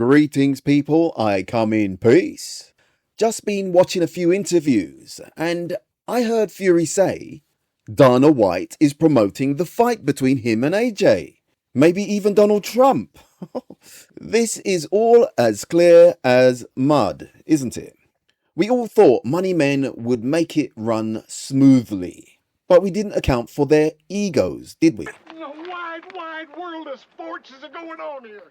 Greetings, people. I come in peace. Just been watching a few interviews, and I heard Fury say Dana White is promoting the fight between him and AJ. Maybe even Donald Trump. This is all as clear as mud, isn't it? We all thought Money Men would make it run smoothly, but we didn't account for their egos, did we? The wide world of sports is going on here.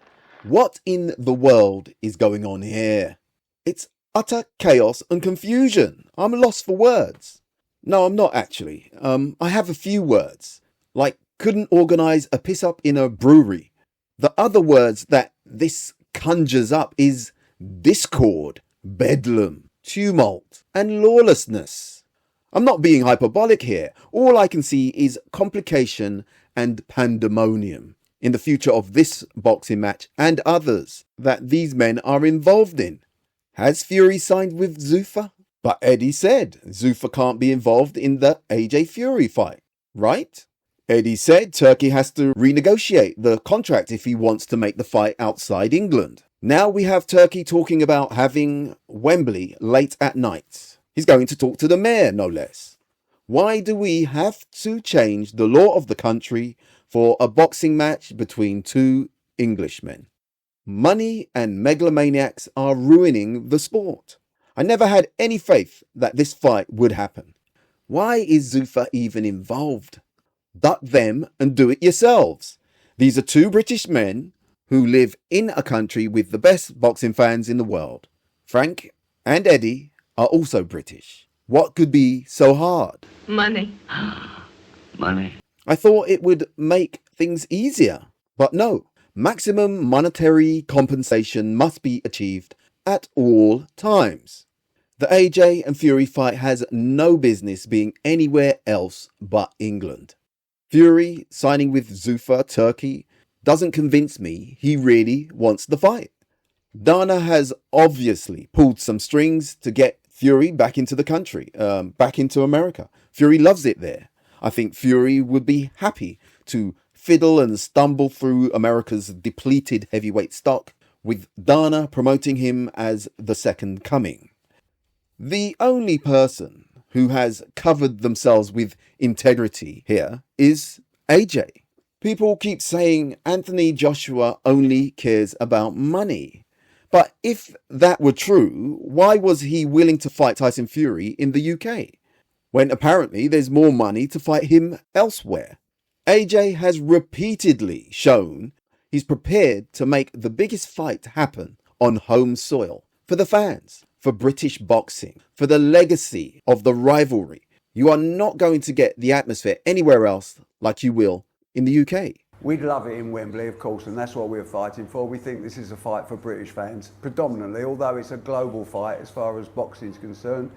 What in the world is going on here? It's utter chaos and confusion. I'm lost for words. No, I'm not actually. I have a few words. Like, couldn't organise a piss-up in a brewery. The other words that this conjures up is discord, bedlam, tumult, and lawlessness. I'm not being hyperbolic here. All I can see is complication and pandemonium in the future of this boxing match and others that these men are involved in. Has Fury signed with Zuffa? But Eddie said Zuffa can't be involved in the AJ Fury fight, right? Eddie said Turkey has to renegotiate the contract if he wants to make the fight outside England. Now we have Turkey talking about having Wembley late at night. He's going to talk to the mayor, no less. Why do we have to change the law of the country for a boxing match between two Englishmen? Money and megalomaniacs are ruining the sport. I never had any faith that this fight would happen. Why is Zuffa even involved? Duck them and do it yourselves. These are two British men who live in a country with the best boxing fans in the world. Frank and Eddie are also British. What could be so hard? Money. Money. I thought it would make things easier, but no. Maximum monetary compensation must be achieved at all times. The AJ and Fury fight has no business being anywhere else but England. Fury signing with Zuffa Turkey doesn't convince me he really wants the fight. Dana has obviously pulled some strings to get Fury back into the country, back into America. Fury loves it there. I think Fury would be happy to fiddle and stumble through America's depleted heavyweight stock, with Dana promoting him as the second coming. The only person who has covered themselves with integrity here is AJ. People keep saying Anthony Joshua only cares about money. But if that were true, why was he willing to fight Tyson Fury in the UK, when apparently there's more money to fight him elsewhere? AJ has repeatedly shown he's prepared to make the biggest fight happen on home soil, for the fans, for British boxing, for the legacy of the rivalry. You are not going to get the atmosphere anywhere else like you will in the UK. We'd love it in Wembley, of course, and that's what we're fighting for. We think this is a fight for British fans, predominantly, although it's a global fight as far as boxing is concerned.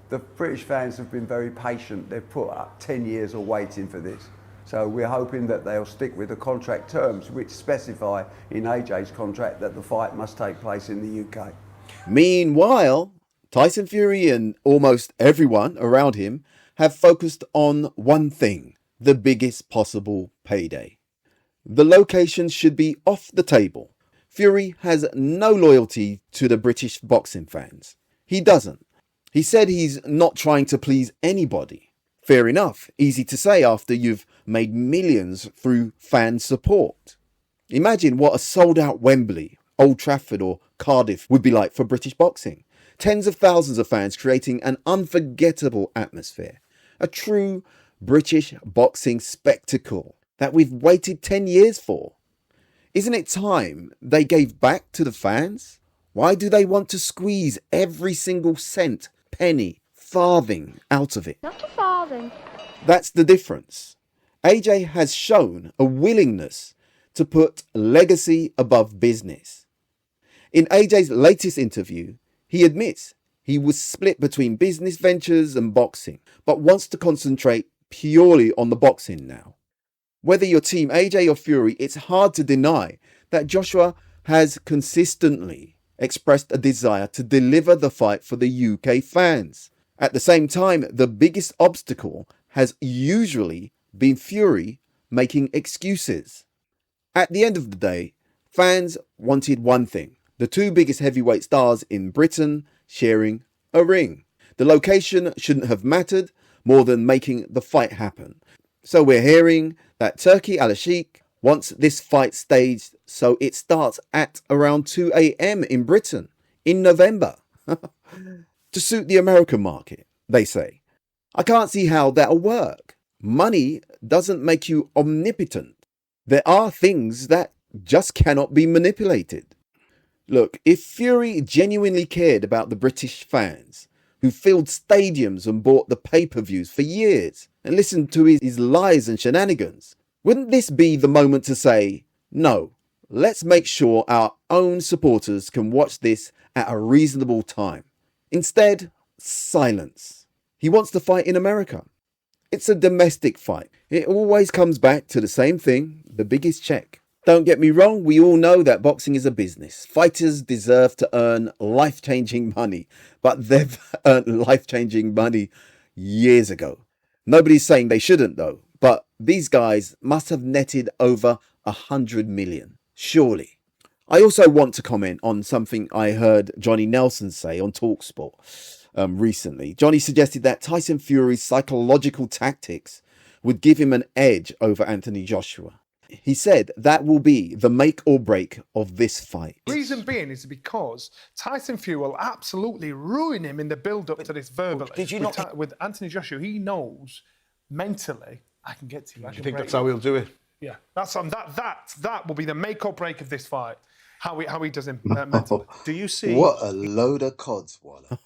The British fans have been very patient. They've put up 10 years of waiting for this. So we're hoping that they'll stick with the contract terms, which specify in AJ's contract that the fight must take place in the UK. Meanwhile, Tyson Fury and almost everyone around him have focused on one thing: the biggest possible payday. The location should be off the table. Fury has no loyalty to the British boxing fans. He doesn't. He said he's not trying to please anybody. Fair enough, easy to say after you've made millions through fan support. Imagine what a sold-out Wembley, Old Trafford or Cardiff would be like for British boxing. Tens of thousands of fans creating an unforgettable atmosphere. A true British boxing spectacle that we've waited 10 years for. Isn't it time they gave back to the fans? Why do they want to squeeze every single cent, penny, farthing out of it? Not a farthing. That's the difference. AJ has shown a willingness to put legacy above business. In AJ's latest interview, he admits he was split between business ventures and boxing, but wants to concentrate purely on the boxing now. Whether you're Team AJ or Fury, it's hard to deny that Joshua has consistently expressed a desire to deliver the fight for the UK fans. At the same time, the biggest obstacle has usually been Fury making excuses. At the end of the day, Fans wanted one thing: the two biggest heavyweight stars in Britain sharing a ring. The location shouldn't have mattered more than making the fight happen. So we're hearing that Turki Al-Sheikh wants this fight staged so it starts at around 2 a.m. in Britain in November. To suit the American market, they say. I can't see how that'll work. Money doesn't make you omnipotent. There are things that just cannot be manipulated. Look, if Fury genuinely cared about the British fans who filled stadiums and bought the pay-per-views for years and listened to his lies and shenanigans, wouldn't this be the moment to say, no, let's make sure our own supporters can watch this at a reasonable time? Instead, silence. He wants to fight in America. It's a domestic fight. It always comes back to the same thing, the biggest check. Don't get me wrong, we all know that boxing is a business. Fighters deserve to earn life-changing money, but they've earned life-changing money years ago. Nobody's saying they shouldn't though, but these guys must have netted over 100 million, surely. I also want to comment on something I heard Johnny Nelson say on TalkSport recently. Johnny suggested that Tyson Fury's psychological tactics would give him an edge over Anthony Joshua. He said that will be the make or break of this fight. Reason being is because Tyson Fury will absolutely ruin him in the build-up to this verbally. Did you not with Anthony Joshua, he knows mentally I can get to you. Do you think that's how he'll do it? Yeah, that will be the make or break of this fight. How he does him mentally. Do you see? What a load of codswallop.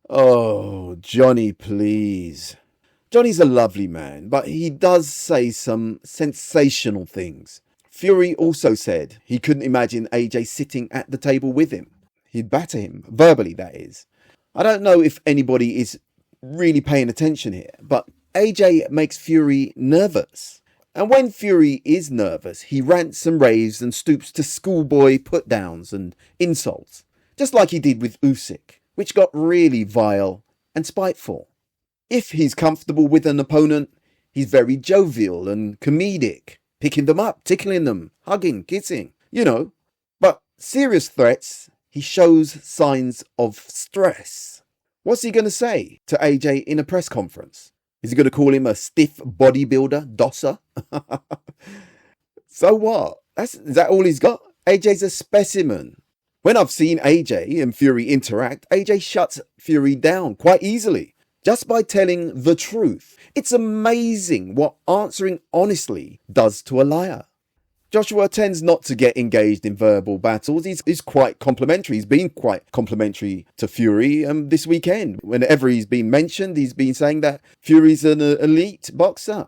Oh, Johnny, please. Johnny's a lovely man, but he does say some sensational things. Fury also said he couldn't imagine AJ sitting at the table with him. He'd batter him, verbally that is. I don't know if anybody is really paying attention here, but AJ makes Fury nervous. And when Fury is nervous, he rants and raves and stoops to schoolboy put-downs and insults, just like he did with Usyk, which got really vile and spiteful. If he's comfortable with an opponent, he's very jovial and comedic, picking them up, tickling them, hugging, kissing, you know. But serious threats, he shows signs of stress. What's he going to say to AJ in a press conference? Is he going to call him a stiff bodybuilder, dosser? So what? Is that all he's got? AJ's a specimen. When I've seen AJ and Fury interact, AJ shuts Fury down quite easily, just by telling the truth. It's amazing what answering honestly does to a liar. Joshua tends not to get engaged in verbal battles. He's quite complimentary. He's been quite complimentary to Fury this weekend. Whenever he's been mentioned, he's been saying that Fury's an elite boxer.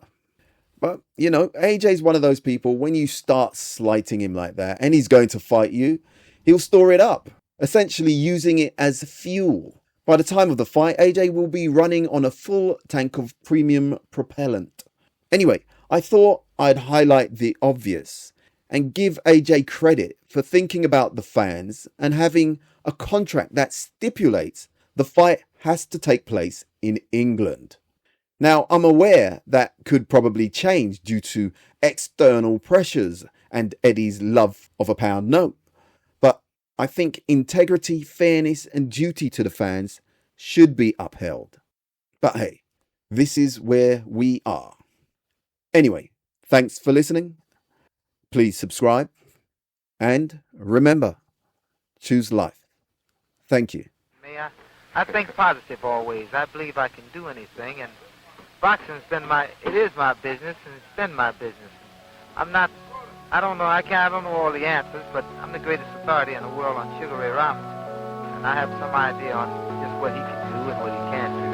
But, you know, AJ's one of those people, when you start slighting him like that and he's going to fight you, he'll store it up, essentially using it as fuel. By the time of the fight, AJ will be running on a full tank of premium propellant. Anyway, I thought I'd highlight the obvious and give AJ credit for thinking about the fans and having a contract that stipulates the fight has to take place in England. Now, I'm aware that could probably change due to external pressures and Eddie's love of a pound note. But I think integrity, fairness and duty to the fans should be upheld. But hey, this is where we are. Anyway, thanks for listening. Please subscribe. And remember, choose life. Thank you. Me, I think positive always. I believe I can do anything, and boxing's been it is my business, and it's been my business. I don't know all the answers, but I'm the greatest authority in the world on Sugar Ray Robinson. And I have some idea on just what he can do and what he can't do.